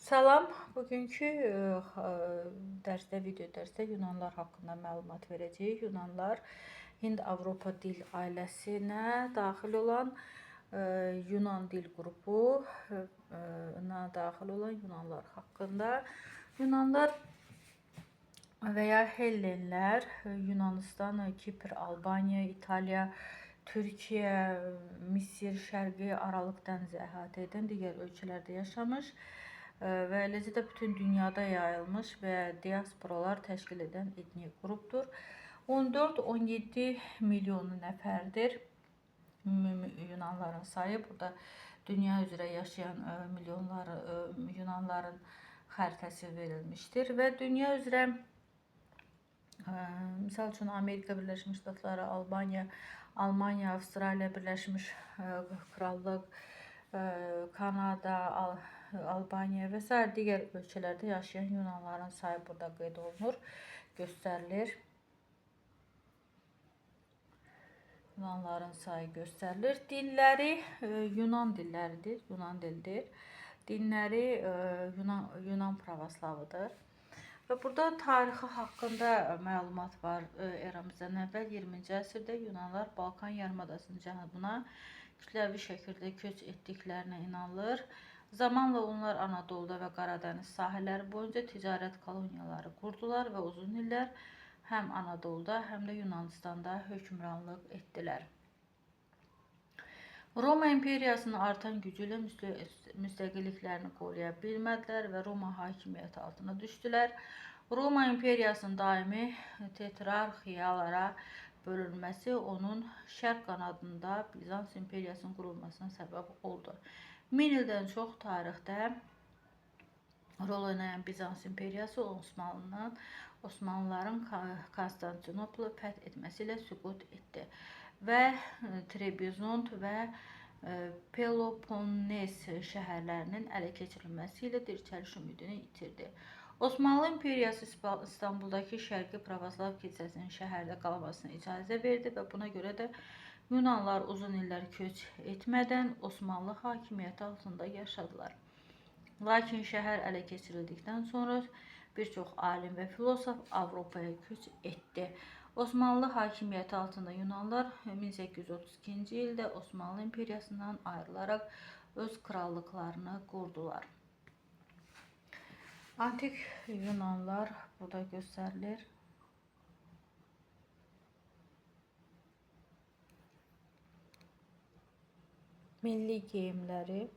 Salam, bugünkü video dərsdə Yunanlar haqqında məlumat verəcəyik. Yunanlar Hind-Avropa dil ailəsinə daxil olan Yunan dil qrupuna daxil olan Yunanlar haqqında. Yunanlar və ya Hellenlər Yunanistan, Kipr, Albaniya, İtaliya, Türkiyə, Misir, Şərqi Aralıq dənizi əhatə edən digər ölkələrdə yaşamış və eləcə də bütün dünyada yayılmış və diasporalar təşkil edən etnik qrupdur. 14-17 milyon nəfərdir Yunanların sayı. Burada dünya üzrə yaşayan Yunanların xəritəsi verilmişdir və dünya üzrə misal üçün Amerika Birləşmiş Ştatları, Almanya, Avstraliya, Birləşmiş Krallıq, Kanada, Albaniya və s. digər ölkələrdə yaşayan Yunanların sayı burada qeyd olunur, göstərilir. Yunanların sayı göstərilir. Dilləri Yunan dilləridir, Yunan dilidir. Dinləri Yunan pravoslavıdır. Və burada tarixi haqqında məlumat var. Eramızdan əvvəl 20-ci əsrdə Yunanlar Balkan yarımadasının cənubuna kütləvi şəkildə köç etdiklərinə inanılır. Zamanla onlar Anadoluda və Qaradəniz sahilləri boyunca ticarət koloniyaları qurdular və uzun illər həm Anadoluda, həm də Yunanistanda hökmranlıq etdilər. Roma imperiyasının artan gücü ilə müstəqilliklərini qoruya bilmədilər və Roma hakimiyyəti altına düşdülər. Roma imperiyasının daimi tetrarxiyalara bölünməsi onun şərq qanadında Bizans imperiyasının qurulmasına səbəb oldu. 1000 ildən çox tarixdə rol oynayan Bizans imperiyası Osmanlıların Konstantinopolu fəth etməsi ilə süqut etdi və Trebizond və Peloponnes şəhərlərinin ələ keçirilməsi ilə dirçəliş ümidini itirdi. Osmanlı imperiyası İstanbuldakı Şərqi Pravoslav kilsəsinin şəhərdə qalmasına icazə verdi və buna görə də Yunanlar uzun illər köç etmədən Osmanlı hakimiyyəti altında yaşadılar. Lakin şəhər ələ keçirildikdən sonra bir çox alim və filosof Avropaya köç etdi. Osmanlı hakimiyyəti altında Yunanlar 1832-ci ildə Osmanlı imperiyasından ayrılaraq öz krallıqlarını qurdular. Antik Yunanlar burada göstərilir. Milli geyimləri